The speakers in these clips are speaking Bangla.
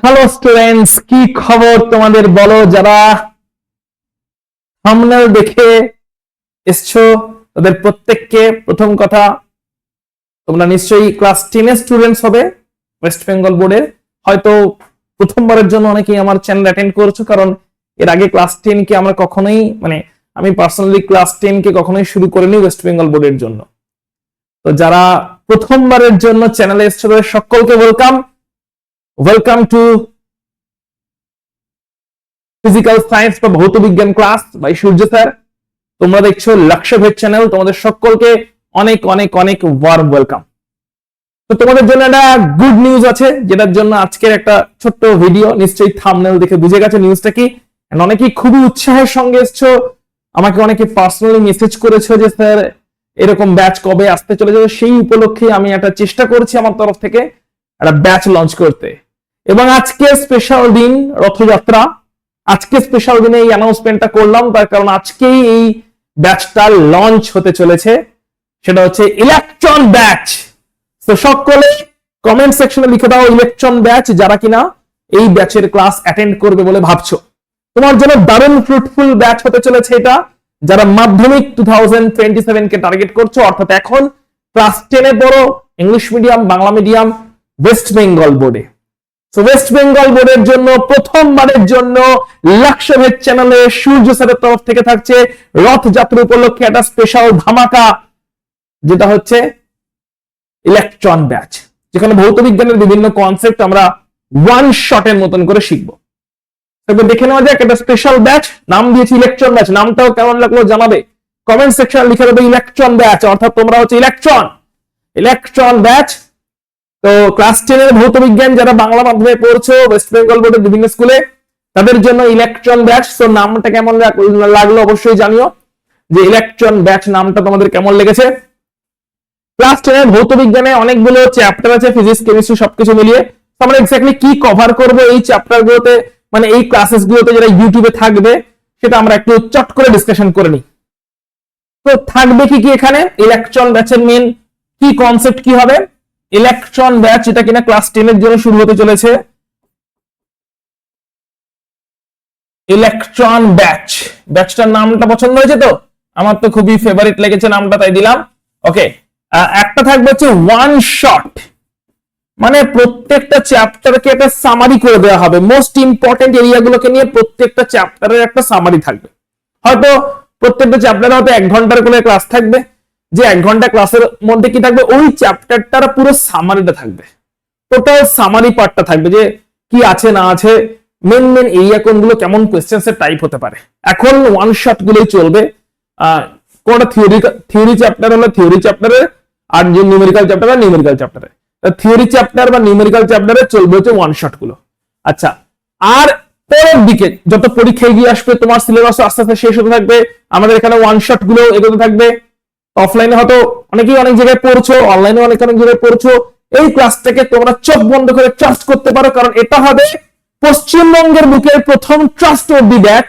হ্যালো স্টুডেন্টস, কি খবর তোমাদের? বলো, যারা থাম্বনেল দেখে এসছো তাদের প্রত্যেককে প্রথম কথা, তোমরা নিশ্চয়ই ক্লাস 10 এর স্টুডেন্টস হবে ওয়েস্ট বেঙ্গল বোর্ডের। হয়তো প্রথমবারের জন্য অনেকেই আমার চ্যানেল অ্যাটেন্ড করেছো, কারণ এর আগে ক্লাস 10 কে আমরা কখনোই আমি পার্সোনালি ক্লাস 10 কে কখনোই শুরু করিনি ওয়েস্ট বেঙ্গল বোর্ডের জন্য। তো যারা প্রথমবারের জন্য চ্যানেলে এসছো তাদের সকলকে ওয়েলকাম টু ফিজিক্যাল সায়েন্স বা ভৌত বিজ্ঞান ক্লাস বাই সূর্য স্যার। তোমরা দেখছো লক্ষ্যভেদ চ্যানেল, তোমাদের সকলকে অনেক অনেক অনেক ওয়ার্ম ওয়েলকাম। তো তোমাদের জন্য একটা গুড নিউজ আছে, যেটার জন্য আজকের একটা ছোট্ট ভিডিও। নিশ্চয়ই থাম্বনেল দেখে বুঝে গেছে নিউজটা কি। অনেকেই খুবই উৎসাহের সঙ্গে এসছো, আমাকে অনেকে পার্সোনালি মেসেজ করেছো যে স্যার এরকম ব্যাচ কবে আসতে চলে যাবে। সেই উপলক্ষে আমি একটা চেষ্টা করছি আমার তরফ থেকে একটা ব্যাচ লঞ্চ করতে। এবং আজকে স্পেশাল দিন, রথযাত্রা। আজকে স্পেশাল দিনে এই অ্যানাউন্সমেন্টটা করলাম, তার কারণ আজকেই এই ব্যাচটা লঞ্চ হতে চলেছে। সেটা হচ্ছে ইলেকট্রন ব্যাচ। তো সকলে কমেন্ট সেকশনে লিখে দাও ইলেকট্রন ব্যাচ, যারা কিনা এই ব্যাচের ক্লাস অ্যাটেন্ড করবে বলে ভাবছো। তোমার জন্য দারুণ ফ্রুটফুল ব্যাচ হতে চলেছে এটা, যারা মাধ্যমিক 2027 কে টার্গেট করছো, অর্থাৎ এখন ক্লাস 10 এ পড়ো, English medium, Bangla medium, West Bengal বোর্ডে। ওয়েস্ট বেঙ্গল বোর্ডের জন্য প্রথমবারের জন্য লক্ষ্যভেদ চ্যানেলে সূর্য স্যারের তরফ থেকে থাকছে রথযাত্রা উপলক্ষে একটা স্পেশাল ধামাকা, যেটা হচ্ছে ইলেকট্রন ব্যাচ, যেখানে ভৌত বিজ্ঞানের বিভিন্ন কনসেপ্ট আমরা ওয়ান শটের মতন করে শিখবো। তবে দেখে নেওয়া যাক, একটা স্পেশাল ব্যাচ, নাম দিয়েছি ইলেকট্রন ব্যাচ। নামটাও কেমন লাগলো জানাবে, কমেন্ট সেকশনে লিখে দেবে ইলেকট্রন ব্যাচ, অর্থাৎ তোমরা হচ্ছে ইলেকট্রন ব্যাচ। তো ক্লাস 10 এর ভৌত বিজ্ঞান যারা বাংলা মাধ্যমে পড়ছো ওয়েস্ট বেঙ্গল বোর্ডের বিভিন্ন স্কুলে, তাদের জন্য ইলেকট্রন ব্যাচ। তো নামটা কেমন লাগলো অবশ্যই জানিও, যে ইলেকট্রন ব্যাচ নামটা তোমাদের কেমন লেগেছে। ক্লাস 10 এর ভৌত বিজ্ঞানে অনেকগুলো চ্যাপ্টার আছে, ফিজিক্স, কেমিস্ট্রি সবকিছু মিলিয়ে। আমরা এক্স্যাক্টলি কি কভার করব এই চ্যাপ্টার গুলোতে, এই ক্লাসেস গুলোতে যেটা ইউটিউবে থাকবে, সেটা আমরা একটু চট করে ডিসকাশন করে নিই। তো থাকবে কি কি এখানে, ইলেকট্রন ব্যাচের মেন কি কনসেপ্ট কি হবে। ইলেকট্রন ব্যাচ এটা কিনা ক্লাস 10 এর জন্য শুরু হতে চলেছে। ইলেকট্রন ব্যাচ, ব্যাচটার নামটা পছন্দ হয়েছে তো? আমার তো খুবই ফেভারিট লেগেছে নামটা, তাই দিলাম। ওকে, একটা থাকবে হচ্ছে ওয়ান শট, প্রত্যেকটা চ্যাপ্টারকে একটা সামারি করে দেওয়া হবে। মোস্ট ইম্পর্টেন্ট এরিয়াগুলোকে নিয়ে প্রত্যেকটা চ্যাপ্টারের একটা সামারি থাকবে। হয়তো প্রত্যেকটা চ্যাপ্টারে হয়তো 1 ঘন্টার করে ক্লাস থাকবে, যে 1 ঘন্টা ক্লাসের মধ্যে কি থাকবে, ওই চ্যাপ্টারটার পুরো সামারিটা থাকবে। টোটাল সামারি পার্টটা থাকবে, যে কি আছে না আছে, মেন এরিয়া কোনগুলো, কেমন কোয়েশ্চেন্স এর টাইপ হতে পারে। এখন ওয়ান শট গুলোই চলবে। কোনটা থিওরি চ্যাপ্টার হলে থিওরি চ্যাপ্টারে, আর যে নিউমেরিক্যাল চ্যাপ্টার হয় নিউমেরিক্যাল চ্যাপ্টারে। থিওরি চ্যাপ্টার বা নিউমেরিক্যাল চ্যাপ্টারে চলবে হচ্ছে ওয়ান শট গুলো। আচ্ছা, আর পরের দিকে যত পরীক্ষা এগিয়ে আসবে, তোমার সিলেবাস আস্তে আস্তে শেষ হতে থাকবে, আমাদের এখানে ওয়ান শট গুলো এগোতে থাকবে। অফলাইনে হয়তো অনেকেই অনেক জায়গায় পড়ছো, অনলাইনে অনেক অনেক জায়গায় পড়ছো। এই ক্লাসটাকে তোমরা চোখ বন্ধ করে ট্রাস্ট করতে পারো, কারণ এটা হবে পশ্চিমবঙ্গের বুকের প্রথম ট্রাস্ট ওয়ার্দি ব্যাচ,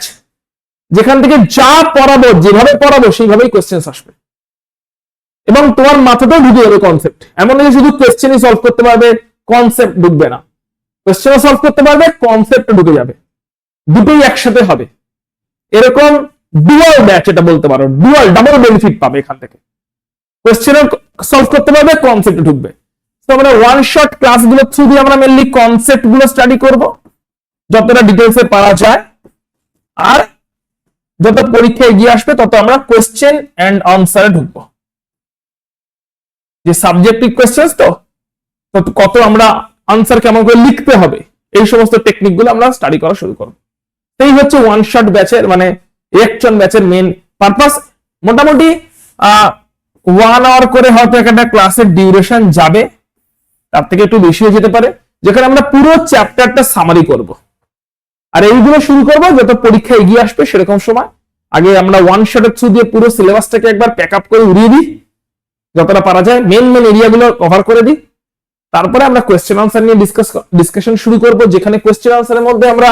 যেখান থেকে যা পড়াবো, যেভাবে পড়াবো সেইভাবেই কোয়েশ্চেন আসবে, এবং তোমার মাথাতেও ঢুকে যাবে কনসেপ্ট। এমন নয় শুধু কোয়েশ্চেনই সলভ করতে পারবে, কনসেপ্ট ঢুকবে না। কোয়েশ্চেনও সলভ করতে পারবে, কনসেপ্ট ঢুকে যাবে, দুটোই একসাথে হবে। এরকম ডুয়াল ব্যাচ, এটা বলতে পারো ডুয়াল, ডাবল বেনিফিট পাবে এখান থেকে। কোয়েশ্চেনও সলভ করতে পারবে, কনসেপ্ট ঢুকবে। তো আমরা ওয়ান শট ক্লাসগুলো থ্রু দিয়ে আমরা মেনলি কনসেপ্ট গুলো স্টাডি করব, যতটা ডিটেলসে পারা যায়। আর যত পরীক্ষা এগিয়ে আসবে তত আমরা কোয়েশ্চেন এন্ড আনসারে ঢুকবো। যে সাবজেক্টিভ কোয়েশ্চেন তো কত আমরা আনসার কেমন করে লিখতে হবে, এই সমস্ত টেকনিক গুলো আমরা স্টাডি করা শুরু করবো। এই হচ্ছে ওয়ান শট ব্যাচের ইলেকট্রন ব্যাচের মেন পারপাস। মোটামুটি 1 আওয়ার করে হয়তো একটা ক্লাসের ডিউরেশন যাবে, তার থেকে একটু বেশি হয়ে যেতে পারে, যেখানে আমরা পুরো চ্যাপ্টারটা সামারি করব। আর এইগুলো শুরু করবো যত পরীক্ষা এগিয়ে আসবে সেরকম সময়। আগে আমরা ওয়ান শটের থ্রু দিয়ে পুরো সিলেবাসটাকে একবার প্যাক আপ করে উড়িয়ে দিই, যতটা পারা যায় মেন এরিয়াগুলো কভার করে দিই। তারপরে আমরা কোয়েশ্চেন আনসার নিয়ে ডিসকাশন শুরু করব, যেখানে কোয়েশ্চেন আনসারের মধ্যে আমরা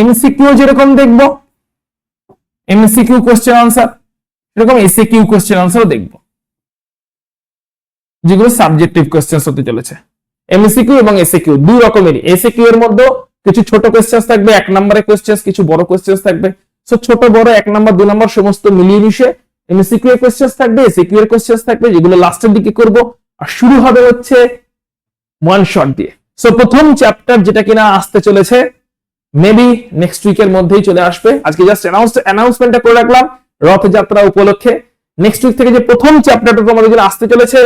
এমসিকিউ যেরকম দেখব, এমসিকিউ কোয়েশ্চেন আনসার, এরকম এসিকিউ কোয়েশ্চেন আনসারও দেখব, যেগুলো সাবজেক্টিভ কোয়েশ্চেন হতে চলেছে। এমসিকিউ এবং এসিকিউ দুই রকমেরই। এসিকিউ এর মধ্যে কিছু ছোট কোয়েশ্চেন থাকবে, 1 নম্বরের কোয়েশ্চেন, কিছু বড় কোয়েশ্চেন থাকবে। সো ছোট বড় 1 নম্বর 2 নম্বর সমস্ত মিলিয়ে মিশে এমসিকিউ এর কোয়েশ্চেন থাকবে, এসিকিউ এর কোয়েশ্চেন থাকবে, যেগুলো লাস্টের দিকে করব। আর শুরু হবে হচ্ছে ওয়ান শট দিয়ে। সো প্রথম চ্যাপ্টার যেটা কিনা আসতে চলেছে মেবি নেক্সট উইকের মধ্যেই চলে আসবে। আজকে জাস্ট অ্যানাউন্সমেন্টটা করে রাখলাম রথযাত্রা উপলক্ষে। নেক্সট উইক থেকে যে প্রথম চ্যাপ্টারটা তোমাদের জন্য আসতে চলেছে,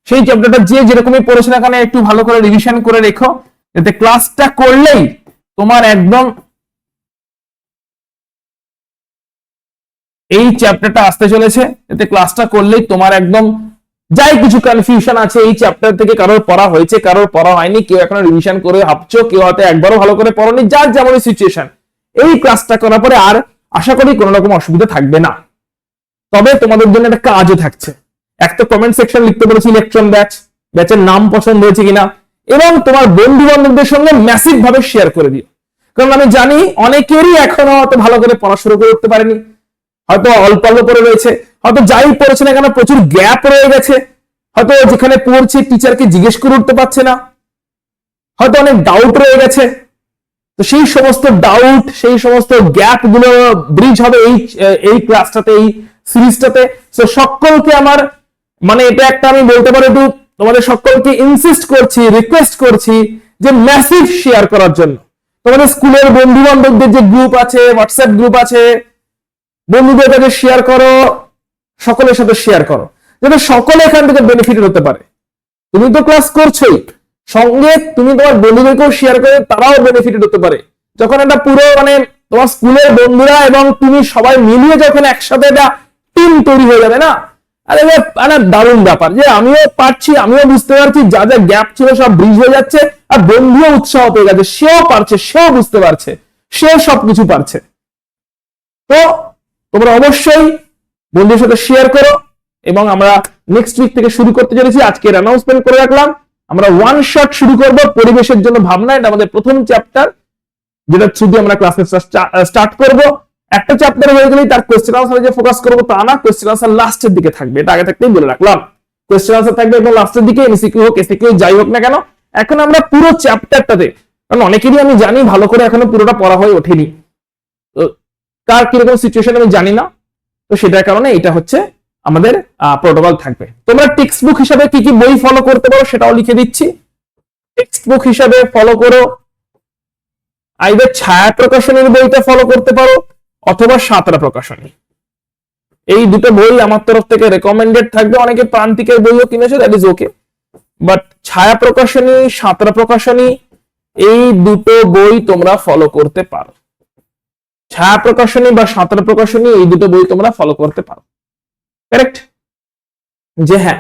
সেই চ্যাপ্টারটা যে যেরকমই পড়েছে না কেন একটু ভালো করে রিভিশন করে রেখো, যাতে ক্লাসটা করলেই তোমার একদম এই চ্যাপ্টারটা আসতে চলেছে, এতে ক্লাসটা করলেই তোমার একদম যাই কিছু কনফিউশন আছে এই চ্যাপ্টার থেকে, কারোর পড়া হয়েছে কারোর পড়া হয়নি, কেউ এখনো রিভিশন করে ভাবছো, কেউ হয়তো একবারও ভালো করে পড়নি, যার যেমন সিচুয়েশন, এই ক্লাসটা করার পরে আর আশা করি কোনো রকম অসুবিধা থাকবে না। তবে তোমাদের জন্য একটা কাজও থাকছে। এক তো কমেন্ট সেকশন লিখতে বলেছি ইলেকট্রন ব্যাচের নাম পছন্দ হয়েছে কিনা, এবং তোমার বন্ধু বান্ধবদের সঙ্গে ম্যাসিভ ভাবে শেয়ার করে দিও। কারণ আমি জানি অনেকেরই এখনো হয়তো ভালো করে পড়াশোনা করে উঠতে পারেনি, হয়তো অল্প অল্প পড়ে রয়েছে, হয়তো যাই পড়েছে না কেন প্রচুর গ্যাপ রয়ে গেছে, হয়তো যেখানে পড়ছে টিচারকে জিজ্ঞেস করে উঠতে পারছে না, হয়তো অনেক ডাউট রয়ে গেছে। তো সেই সমস্ত ডাউট, সেই সমস্ত গ্যাপ গুলো ব্রিজ হবে এই ক্লাসটাতে, এই সিরিজটাতে। তো সকলকে আমার মানে এটা একটা আমি বলতে পারি একটু তোমাদের সকলকে ইনসিস্ট করছি, রিকোয়েস্ট করছি যে ম্যাসিভ শেয়ার করার জন্য। তোমাদের স্কুলের বন্ধু বান্ধবদের যে গ্রুপ আছে, হোয়াটসঅ্যাপ গ্রুপ আছে, বন্ধুদের কাছে শেয়ার করো, সকলের সাথে শেয়ার করো, যাতে সকলে এখান থেকে বেনিফিটেড হতে পারে। তুমি তো ক্লাস করছোই, সঙ্গে তুমি তোমার বন্ধুদেরকেও শেয়ার করে তারাও বেনিফিটেড হতে পারে। যখন একটা পুরো মানে তোমার স্কুলের বন্ধুরা এবং তুমি সবাই মিলিয়ে যখন একসাথে একটা টিম তৈরি হয়ে যাবে না, আরে মানে দারুণ ব্যাপার যে আমিও পারছি, আমিও বুঝতে পারছি, যা যা গ্যাপ ছিল সব ব্রিজ হয়ে যাচ্ছে, আর বন্ধুও উৎসাহ পেয়ে গেছে, সেও পারছে, সেও বুঝতে পারছে, সেও সবকিছু পারছে। তো তোমরা অবশ্যই বন্ধুদের সাথে শেয়ার করো, এবং আমরা নেক্সট উইক থেকে শুরু করতে চলেছি। আজকের অ্যানাউন্সমেন্ট করে রাখলাম, আমরা ওয়ান শট শুরু করব পরিবেশের জন্য ভাবনা। এটা আমাদের প্রথম চ্যাপ্টার, যেটা শুধু আমরা ক্লাসে স্টার্ট করব। একটা চ্যাপ্টার হয়ে গেলেই তার কোয়েশ্চেন আনসারে যে ফোকাস করবো তা না, কোয়েশ্চেন আনসার লাস্টের দিকে থাকবে, এটা আগে থাকতেই বলে রাখলাম। কোয়েশ্চেন আনসার থাকবে একদম লাস্টের দিকে, এমসিকিউ হোক এসিকিউ যাই হোক না কেন। এখন আমরা পুরো চ্যাপ্টারটাতে, কারণ অনেকেরই আমি জানি ভালো করে এখনো পুরোটা পড়া হয়ে ওঠেনি, কার কিরকম সিচুয়েশন আমি জানি না, তো সেটার কারণে এটা হচ্ছে আমাদের প্রোটোকল থাকবে। তোমরা টেক্সট বুক হিসাবে কি কি বই ফলো করতে পারো সেটাও লিখে দিচ্ছি। টেক্সট বুক হিসাবে ফলো করো, আইদার ছায়া প্রকাশনীর বইটা ফলো করতে পারো অথবা সাঁতরা প্রকাশনী। এই দুটো বই আমার তরফ থেকে রেকমেন্ডেড থাকবে। অনেকে প্রান্তিকের বইও কিনেছে, দ্যাট ইজ ওকে, বাট ছায়া প্রকাশনী, সাঁতরা প্রকাশনী, এই দুটো বই তোমরা ফলো করতে পারো। ছায়া প্রকাশনী বা সাঁতরা প্রকাশনী, এই দুটো বই তোমরা ফলো করতে পারো। কারেক্ট? যে হ্যাঁ,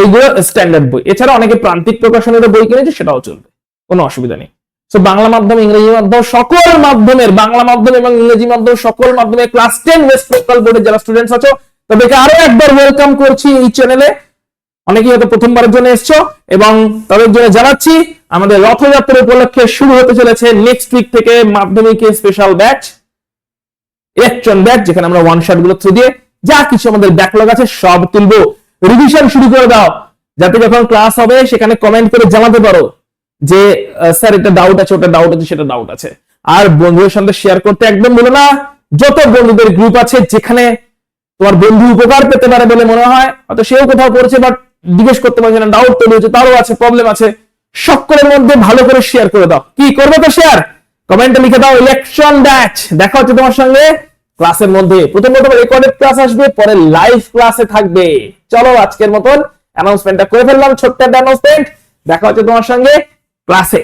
এইগুলো স্ট্যান্ডার্ড বই। এছাড়া অনেকে প্রান্তিক প্রকাশনের বই কিনেছে, সেটাও চলবে, কোনো অসুবিধা নেই। তো বাংলা মাধ্যম, ইংরেজি মাধ্যম, সকল মাধ্যমের, বাংলা মাধ্যম এবং ইংরেজি মাধ্যম সকল মাধ্যমে ক্লাস 10 ওয়েস্ট বেঙ্গল বোর্ডের যারা স্টুডেন্টস আছো, তাদেরকে আরো একবার ওয়েলকাম করছি এই চ্যানেলে। অনেকেই হয়তো প্রথমবারের জন্য এসছো, এবং তাদের জন্য জানাচ্ছি আমাদের রথযাত্রা উপলক্ষে শুরু হতে চলেছে নেক্সট উইক থেকে মাধ্যমিকের স্পেশাল ব্যাচ, ইলেকট্রন ব্যাচ, যেখানে আমরা ওয়ান শট গুলো থ্রু দিয়ে যা কিছু আমাদের ব্যাকলগ আছে সব তুলবো। রিভিশন শুরু করে দাও, যাতে যখন ক্লাস হবে সেখানে কমেন্ট করে জানাতে পারো যে স্যার এটা ডাউট আছে, ওটা ডাউট আছে, সেটা ডাউট আছে। আর বন্ধুদের সাথে শেয়ার করতে একদম বলো না। যত বন্ধুদের গ্রুপ আছে যেখানে তোমার বন্ধু উপকার পেতে পারে বলে মনে হয়, হয়তো সেও কোথাও পড়ছে বাট জিজ্ঞেস করতে পারছে না, ডাউট তৈরি হচ্ছে, তারও আছে, প্রবলেম আছে, সকলের মধ্যে ভালো করে শেয়ার করে দাও। কি করবে তো শেয়ার, কমেন্টে লিখে দাও ইলেকশন ব্যাচ। দেখা হচ্ছে তোমার সঙ্গে ক্লাসের মধ্যে। প্রথমত রেকর্ডেড ক্লাস আসবে, পরে লাইভ ক্লাসে থাকবে। চলো আজকের মতন অ্যানাউন্সমেন্টটা করে ফেললাম, ছোট্ট একটা অ্যানাউন্সমেন্ট। দেখা হচ্ছে তোমার সঙ্গে ক্লাসে।